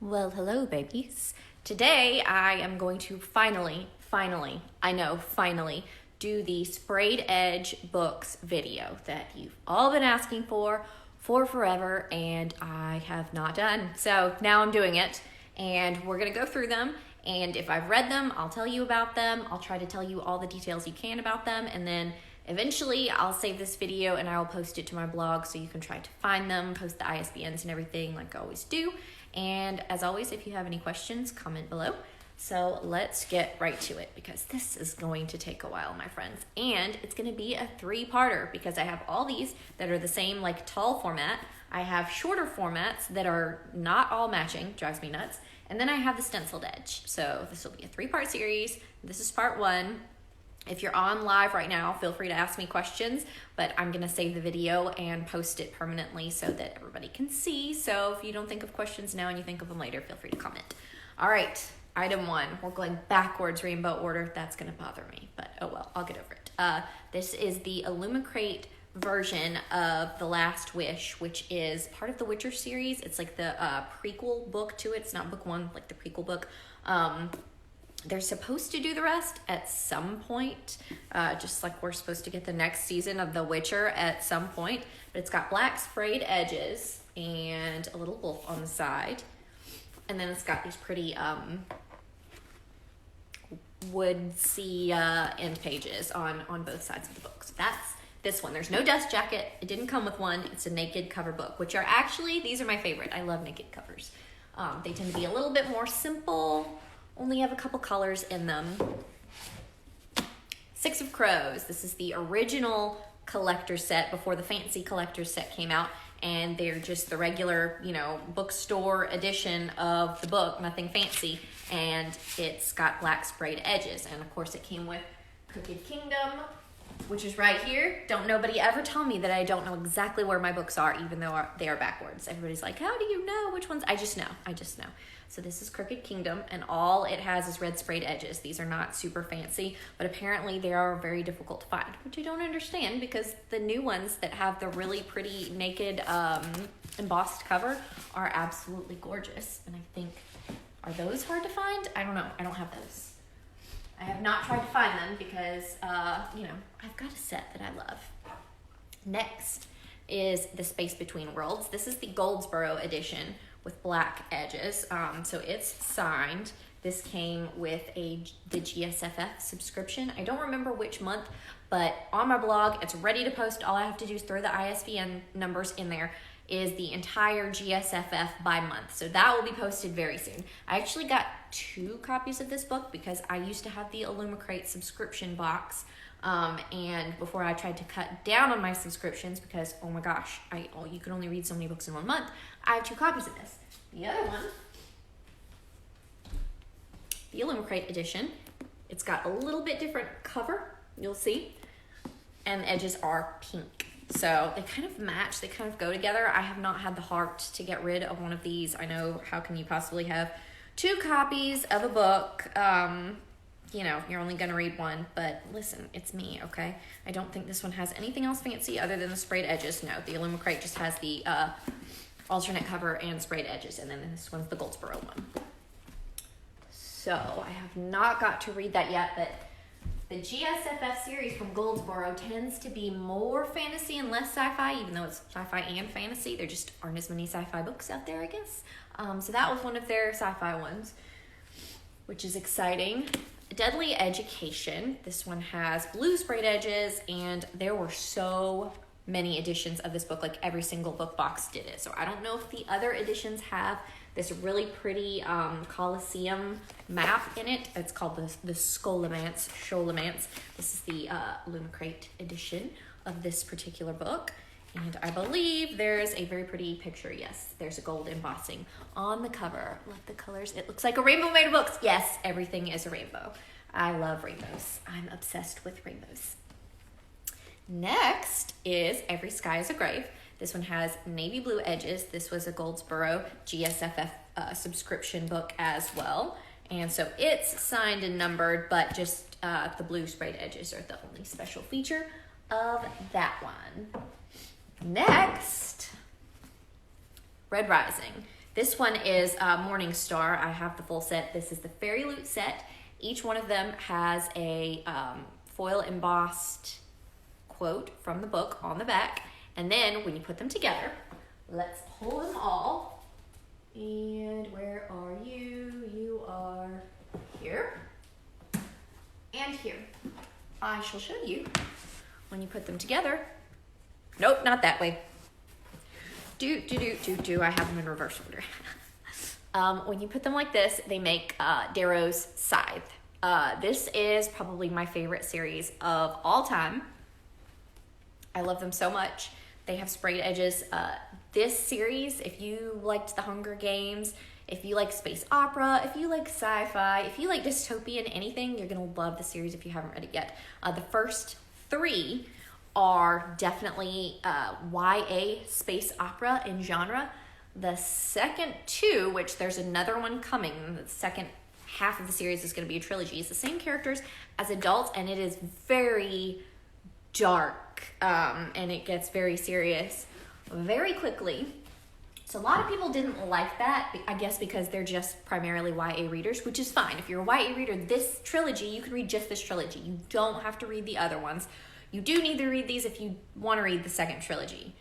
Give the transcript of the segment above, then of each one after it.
Well, hello, babies. Today I am going to finally, do the Sprayed Edge books video that you've all been asking for forever, and I have not done. So now I'm doing it, and we're gonna go through them. And if I've read them, I'll tell you about them. I'll try to tell you all the details you can about them, and then eventually I'll save this video and I will post it to my blog so you can try to find them, post the ISBNs and everything like I always do. And as always, if you have any questions, comment below. So let's get right to it because this is going to take a while, my friends. And it's gonna be a 3-parter because I have all these that are the same like tall format. I have shorter formats that are not all matching, drives me nuts. And then I have the stenciled edge. So this will be a 3-part series. This is part 1. If you're on live right now, feel free to ask me questions, but I'm gonna save the video and post it permanently so that everybody can see. So if you don't think of questions now and you think of them later, feel free to comment. All right, item 1, we're going backwards rainbow order. That's gonna bother me, but oh well, I'll get over it. This is the Illumicrate version of The Last Wish, which is part of the Witcher series. It's like the prequel book to it. It's not book 1, like the prequel book. They're supposed to do the rest at some point, just like we're supposed to get the next season of The Witcher at some point. But it's got black sprayed edges and a little wolf on the side. And then it's got these pretty woodsy end pages on both sides of the book. So that's this one. There's no dust jacket. It didn't come with one. It's a naked cover book, which are actually, these are my favorite. I love naked covers. They tend to be a little bit more simple. Only have a couple colors in them. Six of Crows. This is the original collector set before the fancy collector set came out, and they're just the regular, bookstore edition of the book, nothing fancy, and it's got black sprayed edges. And of course it came with Crooked Kingdom, which is right here. Don't nobody ever tell me that I don't know exactly where my books are, even though they are backwards. Everybody's like, how do you know which ones? I just know. So this is Crooked Kingdom, and all it has is red sprayed edges. These are not super fancy, but apparently they are very difficult to find, which I don't understand because the new ones that have the really pretty naked embossed cover are absolutely gorgeous. And I think, are those hard to find? I don't know. I don't have those. I have not tried to find them because, I've got a set that I love. Next is The Space Between Worlds. This is the Goldsboro edition with black edges. So it's signed. This came with the GSFF subscription. I don't remember which month, but on my blog, it's ready to post. All I have to do is throw the ISBN numbers in there. Is the entire GSFF by month. So that will be posted very soon. I actually got 2 copies of this book because I used to have the Illumicrate subscription box. And before I tried to cut down on my subscriptions because, oh my gosh, you can only read so many books in 1 month. I have 2 copies of this. The other one, the Illumicrate edition, it's got a little bit different cover, you'll see, and the edges are pink. So they kind of match, they kind of go together. I have not had the heart to get rid of one of these. I know, how can you possibly have 2 copies of a book? You're only gonna read one, but listen, it's me, okay? I don't think this one has anything else fancy other than the sprayed edges. No, the Illumicrate just has the alternate cover and sprayed edges, and then this one's the Goldsboro one. So I have not got to read that yet, but the GSFF series from Goldsboro tends to be more fantasy and less sci-fi, even though it's sci-fi and fantasy. There just aren't as many sci-fi books out there, I guess. So that was one of their sci-fi ones, which is exciting. Deadly Education. This one has blue sprayed edges, and there were so many editions of this book. Like every single book box did it. So I don't know if the other editions have this really pretty Colosseum map in it. It's called the Scholomance. This is the Illumicrate edition of this particular book. And I believe there's a very pretty picture. Yes, there's a gold embossing on the cover. Look, the colors. It looks like a rainbow made of books. Yes, everything is a rainbow. I love rainbows. I'm obsessed with rainbows. Next is Every Sky is a Grave. This one has navy blue edges. This was a Goldsboro GSFF subscription book as well. And so it's signed and numbered, but just the blue sprayed edges are the only special feature of that one. Next, Red Rising. This one is Morning Star. I have the full set. This is the Fairy Loot set. Each one of them has a foil embossed quote from the book on the back. And then when you put them together, let's pull them all. And where are you? You are here and here. I shall show you when you put them together. Nope, not that way. I have them in reverse order. When you put them like this, they make Darrow's Scythe. This is probably my favorite series of all time. I love them so much. They have sprayed edges. This series, if you liked The Hunger Games, if you like space opera, if you like sci-fi, if you like dystopian anything, you're going to love the series if you haven't read it yet. The first 3 are definitely YA space opera in genre. The second 2, which there's another one coming, the second half of the series is going to be a trilogy. It's the same characters as adults, and it is very dark, and it gets very serious very quickly. So a lot of people didn't like that, I guess because they're just primarily YA readers, which is fine. If you're a YA reader, this trilogy, you can read just this trilogy. You don't have to read the other ones. You do need to read these if you want to read the second trilogy.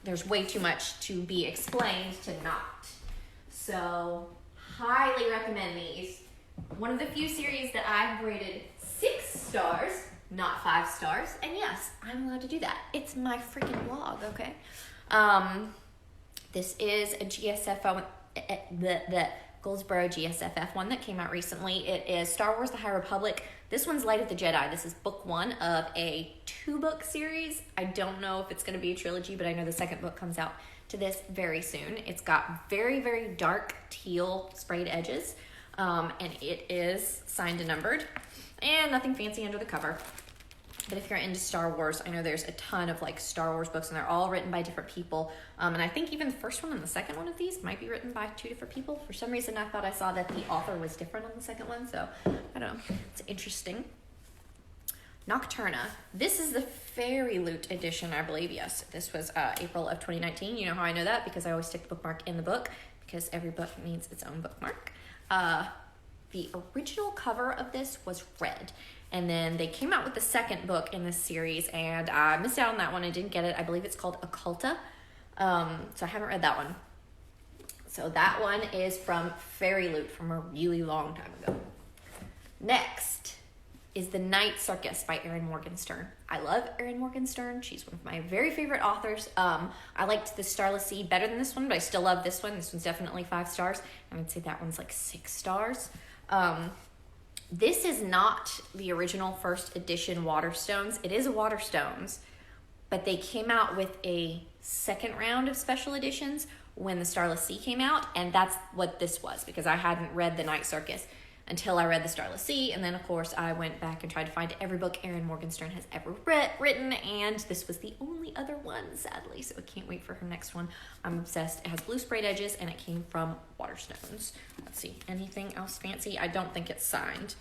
There's way too much to be explained to not. So, highly recommend these. One of the few series that I've rated 6 stars, not 5 stars. And yes, I'm allowed to do that. It's my freaking blog, okay? This is a GSFO, the Goldsboro GSFF one that came out recently. It is Star Wars The High Republic. This one's Light of the Jedi. This is book 1 of a 2-book series. I don't know if it's going to be a trilogy, but I know the second book comes out to this very soon. It's got very, very dark teal sprayed edges, and it is signed and numbered, and nothing fancy under the cover. But if you're into Star Wars, I know there's a ton of like Star Wars books, and they're all written by different people. And I think even the first one and the second one of these might be written by 2 different people. For some reason, I thought I saw that the author was different on the second one, so I don't know. It's interesting. Nocturna. This is the Fairy Loot edition, I believe. Yes, this was April of 2019. You know how I know that? Because I always stick the bookmark in the book, because every book needs its own bookmark. The original cover of this was red. And then they came out with the second book in this series, and I missed out on that one. I didn't get it. I believe it's called Occulta. So I haven't read that one. So that one is from Fairy Loot from a really long time ago. Next is The Night Circus by Erin Morgenstern. I love Erin Morgenstern. She's one of my very favorite authors. I liked The Starless Sea better than this one, but I still love this one. This one's definitely 5 stars. I would say that one's like 6 stars. This is not the original first edition Waterstones. It is a Waterstones, but they came out with a second round of special editions when The Starless Sea came out, and that's what this was, because I hadn't read The Night Circus until I read The Starless Sea, and then of course I went back and tried to find every book Erin Morgenstern has ever written, and this was the only other one, sadly, so I can't wait for her next one. I'm obsessed. It has blue sprayed edges, and it came from Waterstones. Let's see, anything else fancy? I don't think it's signed.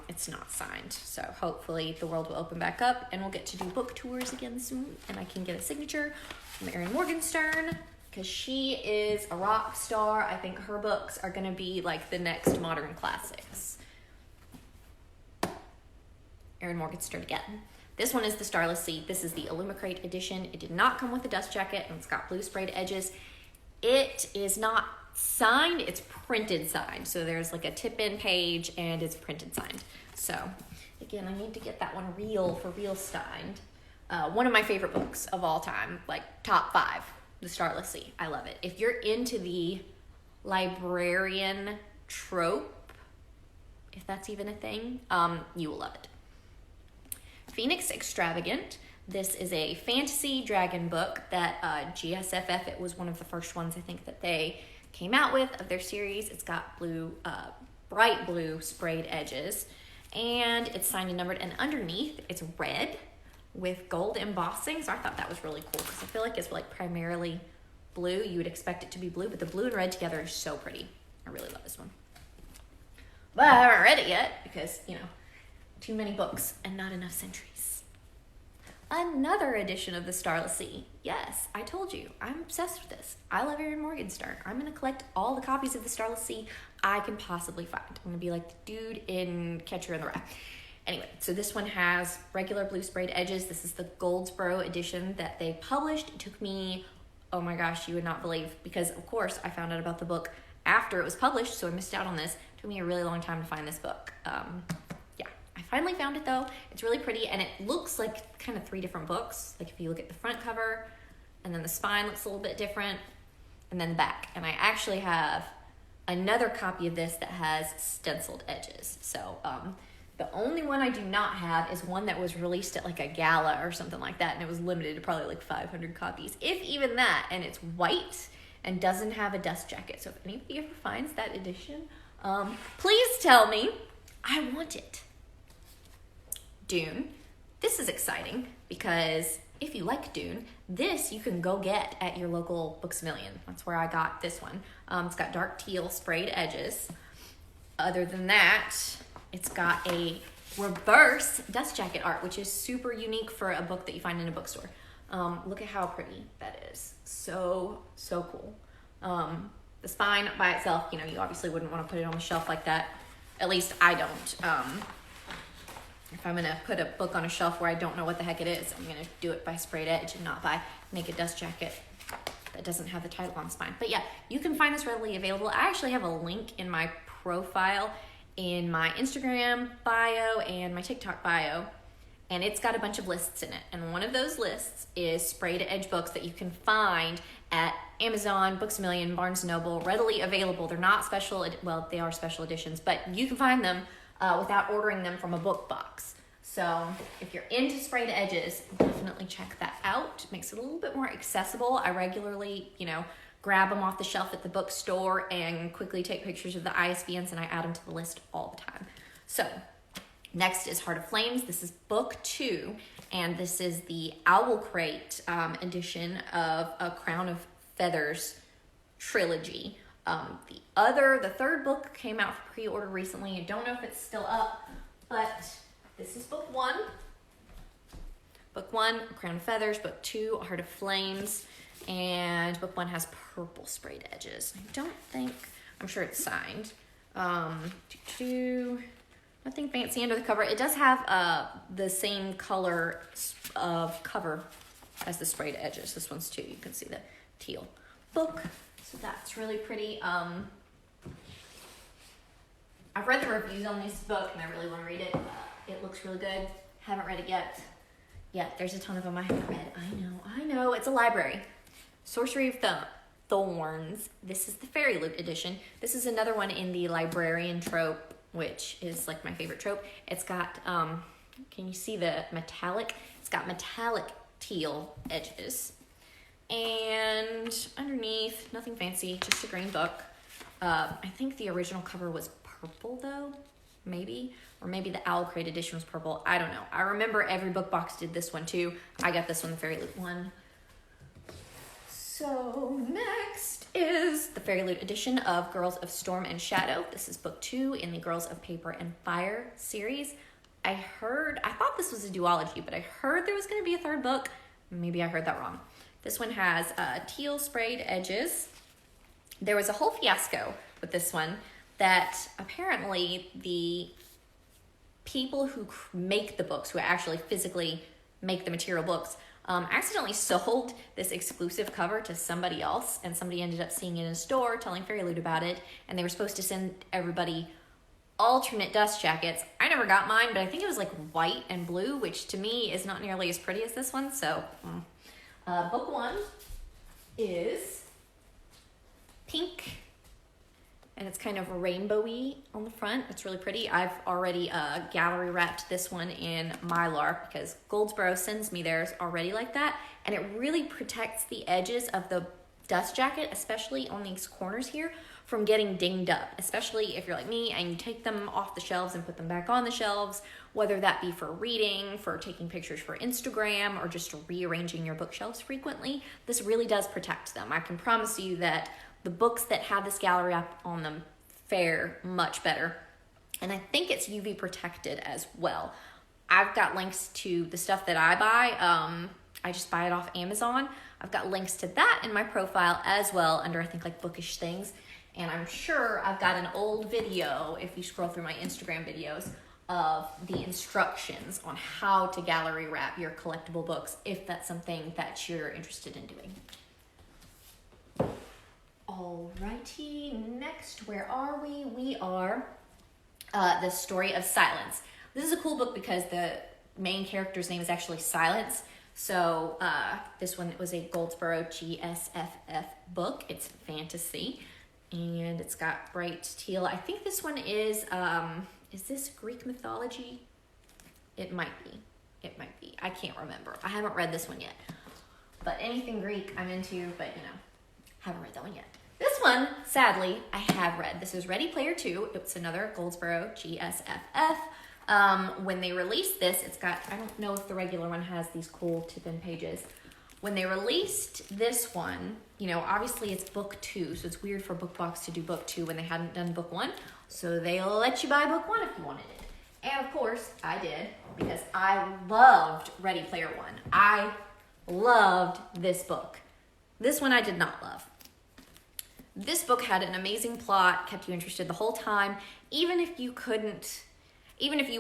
It's not signed, so hopefully the world will open back up, and we'll get to do book tours again soon, and I can get a signature from Erin Morgenstern, because she is a rock star. I think her books are going to be like the next modern classics. Erin Morgenstern again. This one is The Starless Sea. This is the Illumicrate edition. It did not come with a dust jacket, and it's got blue sprayed edges. It is not signed, it's printed signed. So there's like a tip-in page, and it's printed signed. So again, I need to get that one for real signed. One of my favorite books of all time, like top 5. The Starless Sea. I love it. If you're into the librarian trope, if that's even a thing, you will love it. Phoenix Extravagant. This is a fantasy dragon book that GSFF, it was one of the first ones I think that they came out with of their series. It's got blue, bright blue sprayed edges, and it's signed and numbered, and underneath it's red with gold embossing. So I thought that was really cool, because I feel like it's like primarily blue. You would expect it to be blue, but the blue and red together is so pretty. I really love this one. But I haven't read it yet because, too many books and not enough centuries. another edition of the Starless Sea. Yes, I told you, I'm obsessed with this. I love Erin Morgenstern. I'm going to collect all the copies of the Starless Sea I can possibly find. I'm going to be like the dude in Catcher in the Rye. Anyway, so this one has regular blue sprayed edges. This is the Goldsboro edition that they published. It took me, oh my gosh, you would not believe, because of course I found out about the book after it was published, so I missed out on this. It took me a really long time to find this book. I finally found it though. It's really pretty, and it looks like kind of 3 different books. Like if you look at the front cover, and then the spine looks a little bit different, and then the back. And I actually have another copy of this that has stenciled edges. So the only one I do not have is one that was released at like a gala or something like that, and it was limited to probably like 500 copies, if even that, and it's white and doesn't have a dust jacket. So if anybody ever finds that edition, please tell me. I want it. Dune. This is exciting because if you like Dune, this you can go get at your local Books A Million. That's where I got this one. It's got dark teal sprayed edges. Other than that, it's got a reverse dust jacket art, which is super unique for a book that you find in a bookstore. Look at how pretty that is. So cool. The spine by itself, you obviously wouldn't want to put it on the shelf like that. At least I don't. If I'm going to put a book on a shelf where I don't know what the heck it is, I'm going to do it by sprayed edge and not by naked dust jacket that doesn't have the title on the spine. But yeah, you can find this readily available. I actually have a link in my profile in my Instagram bio and my TikTok bio, and it's got a bunch of lists in it. And one of those lists is sprayed edge books that you can find at Amazon, Books A Million, Barnes & Noble, readily available. They're not special, well, they are special editions, but you can find them without ordering them from a book box. So if you're into sprayed edges, definitely check that out. It makes it a little bit more accessible. I regularly, grab them off the shelf at the bookstore and quickly take pictures of the ISBNs, and I add them to the list all the time. So next is Heart of Flames. This is book 2, and this is the Owl Crate edition of A Crown of Feathers trilogy. The third book came out for pre-order recently. I don't know if it's still up, but this is book 1. Book 1, Crown of Feathers. Book 2, Heart of Flames. And book 1 has purple sprayed edges. I'm sure it's signed. Nothing fancy under the cover. It does have the same color of cover as the sprayed edges. This one's too. You can see the teal book. So that's really pretty. I've read the reviews on this book and I really want to read it. It looks really good. Haven't read it yet. Yeah, there's a ton of them I haven't read. I know. It's a library. Sorcery of Thorns. This is the Fairy Loot edition. This is another one in the librarian trope, which is like my favorite trope. It's got, can you see the metallic? It's got metallic teal edges. And underneath, nothing fancy, just a green book. I think the original cover was purple though, maybe. Or maybe the Owl Crate edition was purple. I don't know. I remember every book box did this one too. I got this one, the Fairy Loot one. So next is the Fairy Loot edition of Girls of Storm and Shadow. This is book 2 in the Girls of Paper and Fire series. I thought this was a duology, but I heard there was going to be a third book. Maybe I heard that wrong. This one has teal sprayed edges. There was a whole fiasco with this one that apparently the people who make the books, who actually physically make the material books, accidentally sold this exclusive cover to somebody else, and somebody ended up seeing it in a store, telling Fairy Loot about it, and they were supposed to send everybody alternate dust jackets. I never got mine, but I think it was like white and blue, which to me is not nearly as pretty as this one. So book 1 is pink, and it's kind of rainbowy on the front. It's really pretty. I've already gallery wrapped this one in Mylar because Goldsboro sends me theirs already like that, and it really protects the edges of the dust jacket, especially on these corners here, from getting dinged up, especially if you're like me and you take them off the shelves and put them back on the shelves, whether that be for reading, for taking pictures for Instagram, or just rearranging your bookshelves frequently. This really does protect them. I can promise you that the books that have this gallery wrap on them fare much better. And I think it's UV protected as well. I've got links to the stuff that I buy. I just buy it off Amazon. I've got links to that in my profile as well under, I think, like bookish things. And I'm sure I've got an old video, if you scroll through my Instagram videos, of the instructions on how to gallery wrap your collectible books, if that's something that you're interested in doing. Alrighty, next, where are we? We are The Story of Silence. This is a cool book because the main character's name is actually Silence. So this one was a Goldsboro GSFF book. It's fantasy, and it's got bright teal. I think this one is this Greek mythology? It might be. It might be. I can't remember. I haven't read this one yet. But anything Greek I'm into, but haven't read that one yet. This one, sadly, I have read. This is Ready Player 2. It's another Goldsboro GSFF. When they released this, it's got, I don't know if the regular one has these cool tip-in pages. When they released this one, obviously it's book 2, so it's weird for BookBox to do book 2 when they hadn't done book 1. So they'll let you buy book 1 if you wanted it. And of course, I did, because I loved Ready Player 1. I loved this book. This one I did not love. This book had an amazing plot, kept you interested the whole time, even if you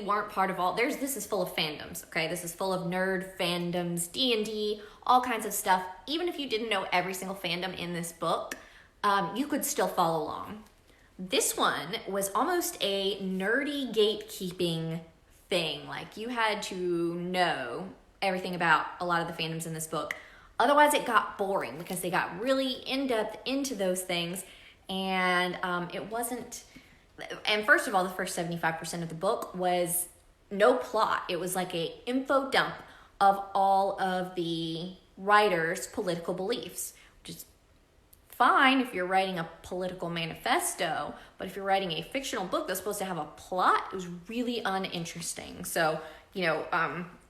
weren't part of all, this is full of fandoms, okay? This is full of nerd fandoms, D&D, all kinds of stuff. Even if you didn't know every single fandom in this book, you could still follow along. This one was almost a nerdy gatekeeping thing. Like, you had to know everything about a lot of the fandoms in this book. Otherwise, it got boring because they got really in-depth into those things, and it wasn't... And first of all, the first 75% of the book was no plot. It was like a info dump of all of the writer's political beliefs, which is fine if you're writing a political manifesto, but if you're writing a fictional book that's supposed to have a plot, it was really uninteresting. So,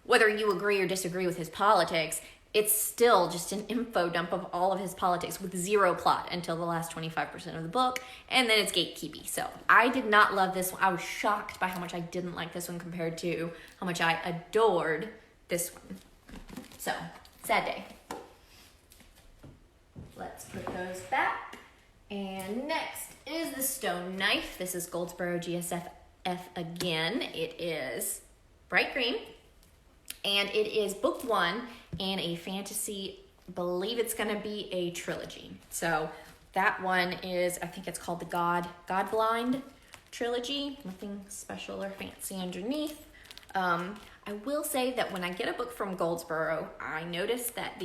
whether you agree or disagree with his politics, it's still just an info dump of all of his politics with zero plot until the last 25% of the book, and then it's gatekeepy. So I did not love this one. I was shocked by how much I didn't like this one compared to how much I adored this one. So, sad day. Let's put those back. And next is The Stone Knife. This is Goldsboro GSFF again. It is bright green. And it is book 1 in a fantasy, believe it's going to be a trilogy. So that one is, I think it's called the Godblind trilogy. Nothing special or fancy underneath. I will say that when I get a book from Goldsboro, I notice that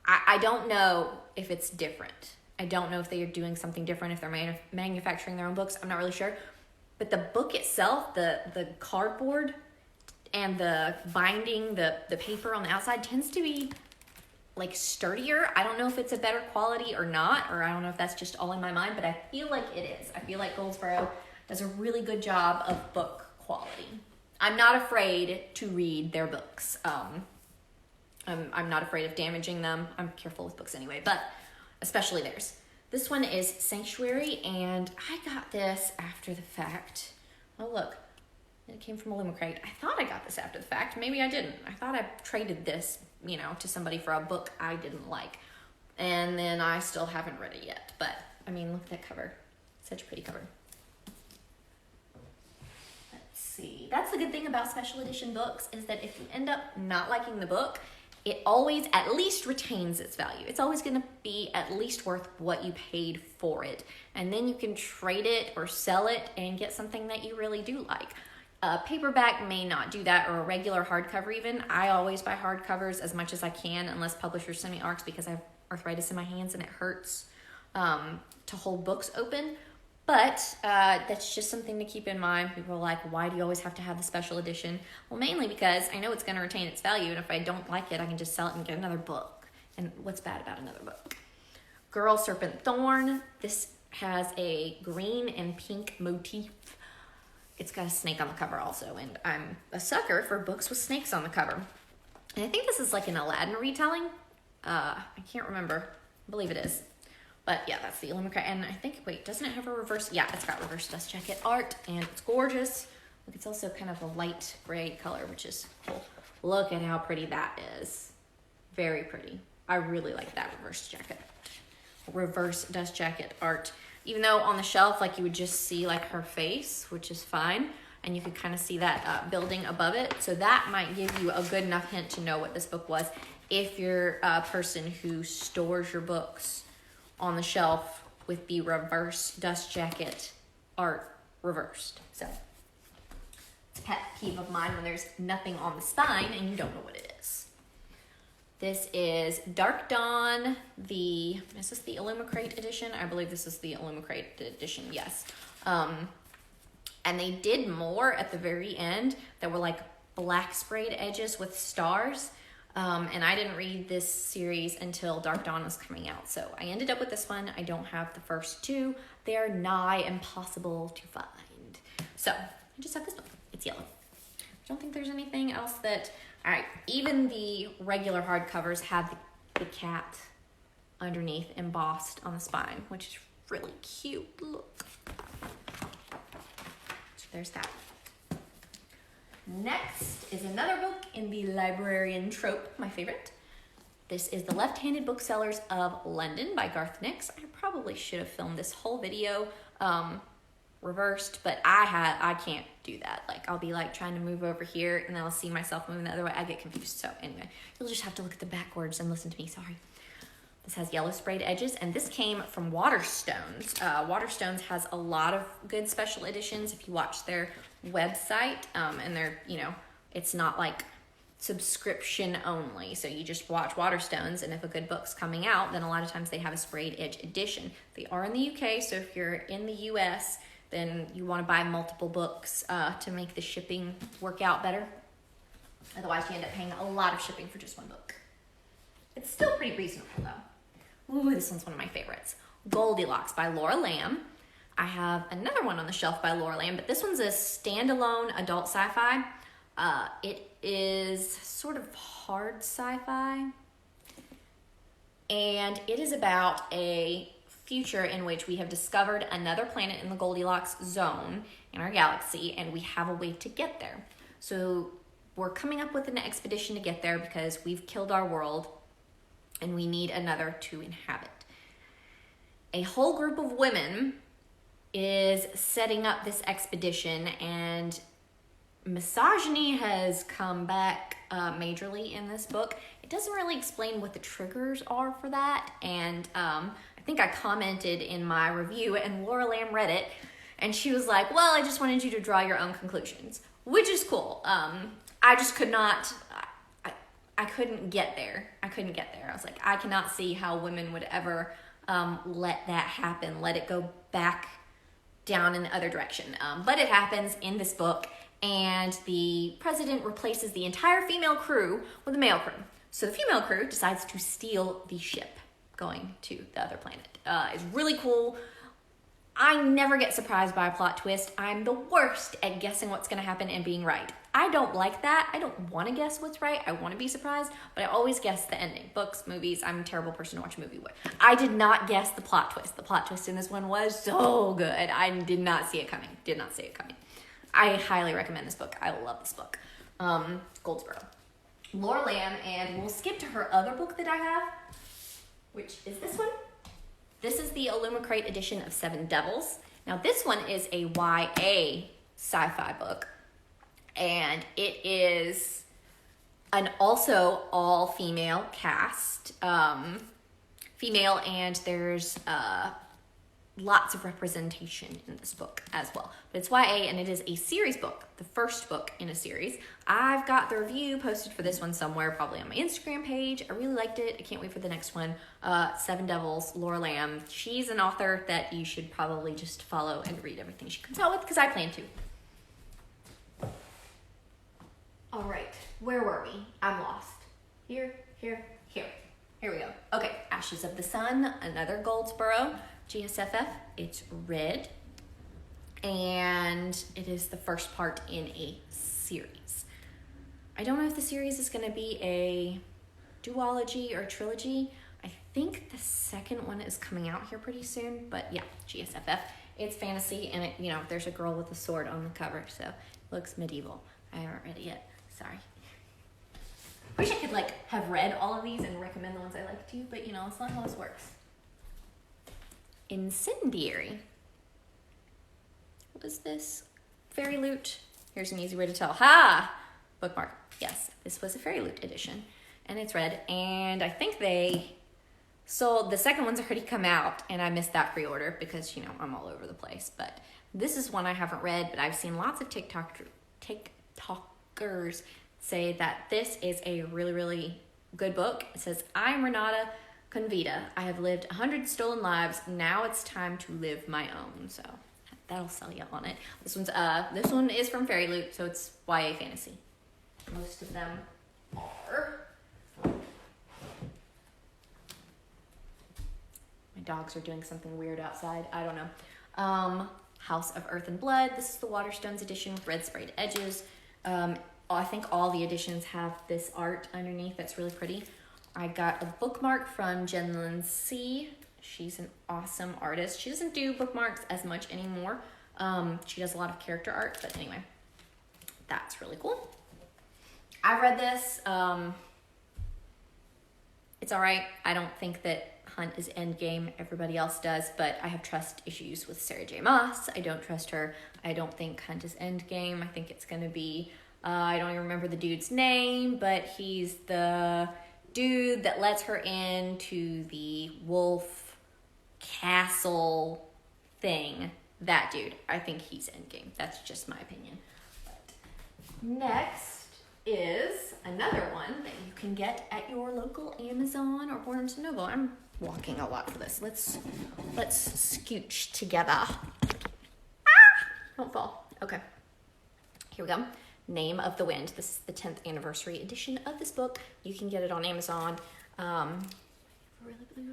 I don't know if it's different. I don't know if they are doing something different, if they're manufacturing their own books. I'm not really sure. But the book itself, the cardboard and the binding, the paper on the outside tends to be like sturdier. I don't know if it's a better quality or not, or I don't know if that's just all in my mind, but I feel like it is. I feel like Goldsboro does a really good job of book quality. I'm not afraid to read their books. I'm not afraid of damaging them. I'm careful with books anyway, but especially theirs. This one is Sanctuary, and I got this after the fact. Oh, look. It came from Illumicrate. I thought I got this after the fact. Maybe I didn't. I thought I traded this, to somebody for a book I didn't like. And then I still haven't read it yet. But, look at that cover. Such a pretty cover. Let's see. That's the good thing about special edition books, is that if you end up not liking the book, it always at least retains its value. It's always going to be at least worth what you paid for it. And then you can trade it or sell it and get something that you really do like. A paperback may not do that, or a regular hardcover even. I always buy hardcovers as much as I can, unless publishers send me ARCs, because I have arthritis in my hands and it hurts to hold books open. But that's just something to keep in mind. People are like, why do you always have to have the special edition? Well, mainly because I know it's going to retain its value, and if I don't like it, I can just sell it and get another book. And what's bad about another book? Girl Serpent Thorn. This has a green and pink motif. It's got a snake on the cover also, and I'm a sucker for books with snakes on the cover. And I think this is like an Aladdin retelling. I can't remember. I believe it is. But yeah, that's the Illumicrate. And I think, wait, doesn't it have a reverse? Yeah, it's got reverse dust jacket art, and it's gorgeous. Look, it's also kind of a light gray color, which is cool. Look at how pretty that is. Very pretty. I really like that reverse dust jacket art. Even though on the shelf, like you would just see like her face, which is fine. And you could kind of see that building above it. So that might give you a good enough hint to know what this book was if you're a person who stores your books on the shelf with the reverse dust jacket art reversed. So it's a pet peeve of mine when there's nothing on the spine and you don't know what it is. This is Dark Dawn, is this the Illumicrate edition? I believe this is the Illumicrate edition, yes. And they did more at the very end that were like black sprayed edges with stars. And I didn't read this series until Dark Dawn was coming out. So I ended up with this one. I don't have the first two. They are nigh impossible to find. So I just have this one. It's yellow. I don't think there's anything else that... All right, even the regular hardcovers have the cat underneath embossed on the spine, which is really cute. Look. So there's that. Next is another book in the librarian trope, my favorite. This is The Left-Handed Booksellers of London by Garth Nix. I probably should have filmed this whole video reversed, but I can't do that. Like, I'll be like trying to move over here and then I'll see myself moving the other way. I get confused. So anyway, you'll just have to look at the backwards and listen to me. Sorry. This has yellow sprayed edges, and this came from Waterstones. Waterstones has a lot of good special editions if you watch their website, and they're, it's not like subscription only. So you just watch Waterstones, and if a good book's coming out, then a lot of times they have a sprayed edge edition. They are in the UK, so if you're in the US, then you want to buy multiple books to make the shipping work out better. Otherwise, you end up paying a lot of shipping for just one book. It's still pretty reasonable, though. Ooh, this one's one of my favorites. Goldilocks by Laura Lamb. I have another one on the shelf by Laura Lamb, but this one's a standalone adult sci-fi. It is sort of hard sci-fi. And it is about a future in which we have discovered another planet in the Goldilocks zone in our galaxy, and we have a way to get there. So we're coming up with an expedition to get there because we've killed our world and we need another to inhabit. A whole group of women is setting up this expedition, and misogyny has come back majorly in this book. It doesn't really explain what the triggers are for that, and I think I commented in my review, and Laura Lamb read it, and she was like, well, I just wanted you to draw your own conclusions, which is cool. I just could not... I couldn't get there. I was like, I cannot see how women would ever let that happen, let it go back down in the other direction. But it happens in this book, and the president replaces the entire female crew with a male crew. So the female crew decides to steal the ship going to the other planet. It's really cool. I never get surprised by a plot twist. I'm the worst at guessing what's going to happen and being right. I don't like that. I don't want to guess what's right. I want to be surprised, but I always guess the ending. Books, movies, I'm a terrible person to watch a movie with. I did not guess the plot twist. The plot twist in this one was so good. I did not see it coming. I highly recommend this book. I love this book. Goldsboro. Laura Lamb, and we'll skip to her other book that I have, which is this one. This is the Illumicrate edition of Seven Devils. Now, this one is a YA sci-fi book, and it is an also all-female cast. Female, and there's lots of representation in this book as well. But it's YA, and it is a series book, the first book in a series. I've got the review posted for this one somewhere, probably on my Instagram page. I really liked it. I can't wait for the next one. Seven Devils, Laura Lamb. She's an author that you should probably just follow and read everything she comes out with, because I plan to. All right, where were we? I'm lost. Here. Here we go. Okay, Ashes of the Sun, another Goldsboro. GSFF, it's red, and it is the first part in a series. I don't know if the series is going to be a duology or a trilogy. I think the second one is coming out here pretty soon, but yeah, GSFF. It's fantasy, and it, there's a girl with a sword on the cover, so looks medieval. I haven't read it yet. Sorry. Wish I could like have read all of these and recommend the ones I like to you, but you know, it's not how this works. Incendiary. What is this? Fairy Loot. Here's an easy way to tell. Ha! Bookmark. Yes, this was a Fairy Loot edition. And it's red. And I think they sold, the second one's already come out, and I missed that pre-order because, you know, I'm all over the place. But this is one I haven't read, but I've seen lots of TikTokers say that this is a really, really good book. It says, I'm Renata Convita. I have lived 100 stolen lives. Now it's time to live my own. So that'll sell you on it. This one is from Fairy Loot, so it's YA fantasy. Most of them are. My dogs are doing something weird outside. I don't know. House of Earth and Blood. This is the Waterstones edition with red sprayed edges. I think all the editions have this art underneath that's really pretty. I got a bookmark from Jenlyn C. She's an awesome artist. She doesn't do bookmarks as much anymore. She does a lot of character art, but anyway, that's really cool. I've read this. It's all right. I don't think that Hunt is endgame. Everybody else does, but I have trust issues with Sarah J. Maas. I don't trust her. I don't think Hunt is endgame. I think it's going to be, I don't even remember the dude's name, but he's the dude that lets her into the wolf castle thing. That dude. I think he's endgame. That's just my opinion. But next is another one that you can get at your local Amazon or Barnes & Noble. I'm walking a lot for this. Let's scooch together. Don't fall. Okay. Here we go. Name of the Wind. This is the 10th anniversary edition of this book. You can get it on Amazon.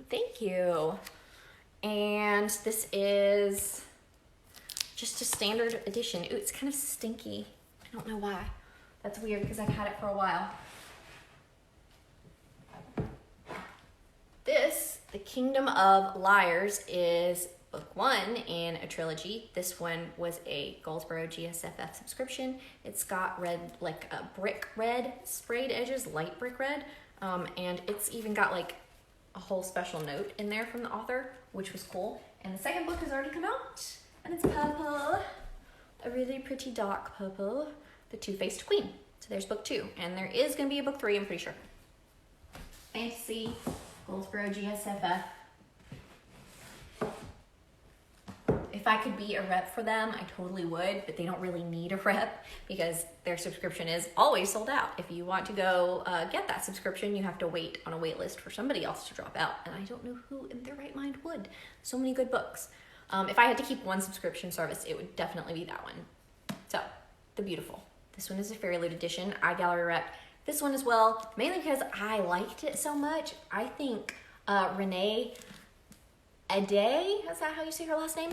Thank you. And this is just a standard edition. Ooh, it's kind of stinky. I don't know why. That's weird because I've had it for a while. This, The Kingdom of Liars, is book 1 in a trilogy. This one was a Goldsboro GSFF subscription. It's got red, like a brick red sprayed edges, light brick red. And it's even got like a whole special note in there from the author, which was cool. And the second book has already come out, and it's purple. A really pretty dark purple. The Two-Faced Queen. So there's book 2. And there is going to be a book 3, I'm pretty sure. Fantasy, Goldsboro GSFF. If I could be a rep for them, I totally would, but they don't really need a rep because their subscription is always sold out. If you want to go get that subscription, you have to wait on a wait list for somebody else to drop out. And I don't know who in their right mind would. So many good books. If I had to keep one subscription service, it would definitely be that one. So, The Beautiful. This one is a Fairy Loot edition. I gallery rep this one as well, mainly because I liked it so much. I think Renee Ade, is that how you say her last name?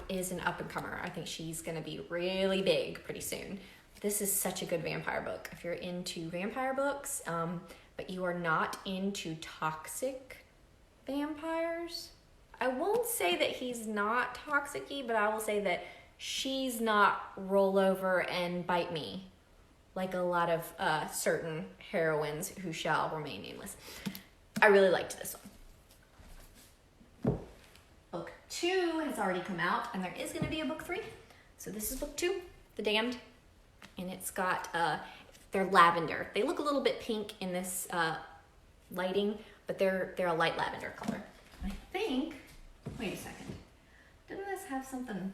Is an up-and-comer. I think she's going to be really big pretty soon. This is such a good vampire book. If you're into vampire books, but you are not into toxic vampires, I won't say that he's not toxic-y, but I will say that she's not roll over and bite me like a lot of certain heroines who shall remain nameless. I really liked this one. Book 2 has already come out, and there is going to be a book 3. So this is book 2, The Damned, and it's got, they're lavender. They look a little bit pink in this lighting, but they're a light lavender color. I think, wait a second, didn't this have something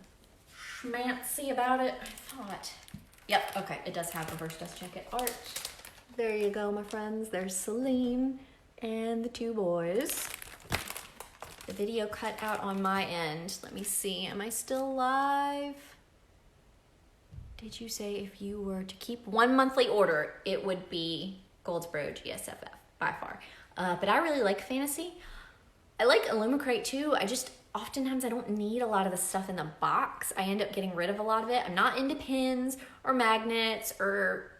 schmancy about it? I thought. Yep, okay, it does have reverse dust jacket art. There you go, my friends. There's Celine and the 2 boys. The video cut out on my end. Let me see, am I still live? Did you say if you were to keep one monthly order, it would be Goldsboro GSFF, by far. But I really like fantasy. I like Illumicrate too. Oftentimes I don't need a lot of the stuff in the box. I end up getting rid of a lot of it. I'm not into pins or magnets or,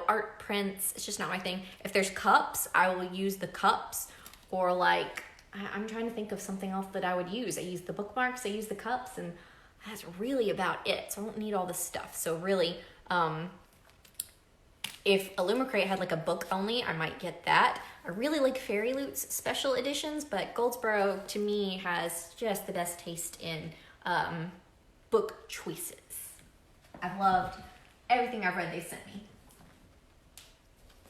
art prints. It's just not my thing. If there's cups, I will use the cups, or like, I'm trying to think of something else that I would use. I use the bookmarks, I use the cups, and that's really about it. So I don't need all this stuff. So really, If Illumicrate had like a book only, I might get that. I really like Fairy Loot's special editions, but Goldsboro to me has just the best taste in book choices. I've loved everything I've read they sent me.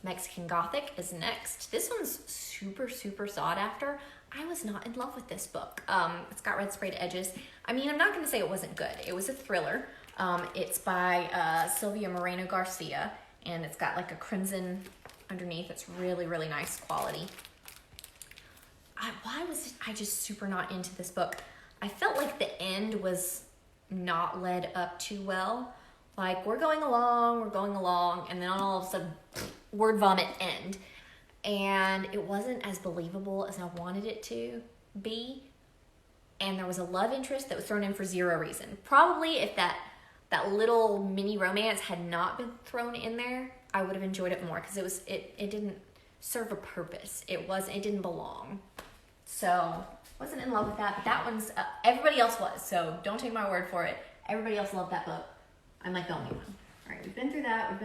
Mexican Gothic is next. This one's super, super sought after. I was not in love with this book. It's got red sprayed edges. I mean, I'm not going to say it wasn't good. It was a thriller. It's by Sylvia Moreno Garcia, and it's got like a crimson underneath. It's really, really nice quality. Why was I just super not into this book? I felt like the end was not led up too well. Like, we're going along, and then all of a sudden, word vomit end. And it wasn't as believable as I wanted it to be. And there was a love interest that was thrown in for zero reason. Probably if that little mini romance had not been thrown in there, I would have enjoyed it more, because it didn't serve a purpose. It didn't belong. So, wasn't in love with that. But that one's, everybody else was, so don't take my word for it. Everybody else loved that book. I'm like the only one. All right, we've been through that. Have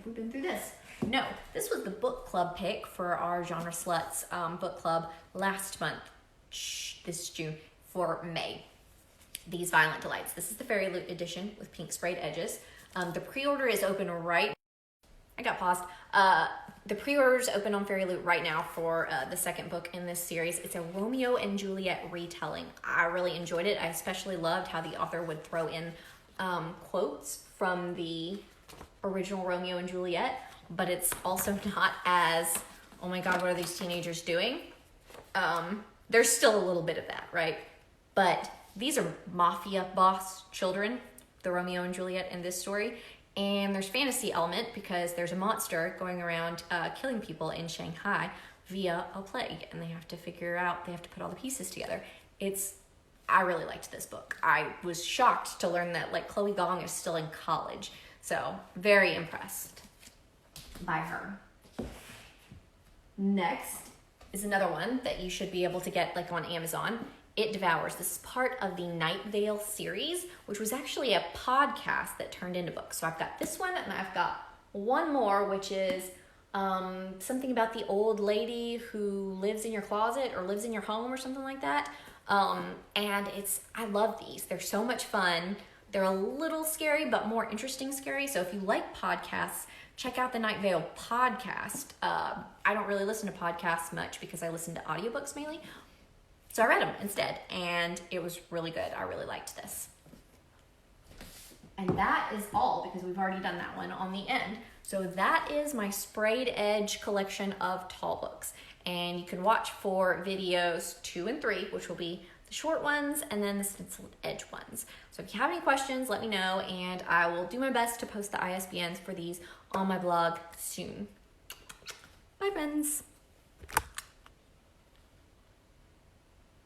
we been through this? No, this was the book club pick for our Genre Sluts book club last month, this June, for May. These Violent Delights. This is the Fairy Loot edition with pink sprayed edges. The pre-order is open right. I got paused. The pre-order is open on Fairy Loot right now for the second book in this series. It's a Romeo and Juliet retelling. I really enjoyed it. I especially loved how the author would throw in quotes from the original Romeo and Juliet, but it's also not as, oh my God, what are these teenagers doing? There's still a little bit of that, right? But these are mafia boss children, the Romeo and Juliet in this story. And there's fantasy element because there's a monster going around killing people in Shanghai via a plague. And they have to put all the pieces together. I really liked this book. I was shocked to learn that like Chloe Gong is still in college. So very impressed by her. Next is another one that you should be able to get like on Amazon. It Devours. This is part of the Night Vale series, which was actually a podcast that turned into books. So I've got this one, and I've got one more, which is something about the old lady who lives in your closet or lives in your home or something like that. And I love these. They're so much fun. They're a little scary, but more interesting scary. So if you like podcasts, check out the Night Vale podcast. I don't really listen to podcasts much because I listen to audiobooks mainly. So I read them instead, and it was really good. I really liked this. And that is all, because we've already done that one on the end. So that is my sprayed edge collection of tall books. And you can watch for videos 2 and 3, which will be the short ones and then the stenciled edge ones. So if you have any questions, let me know, and I will do my best to post the ISBNs for these on my blog soon. Bye, friends.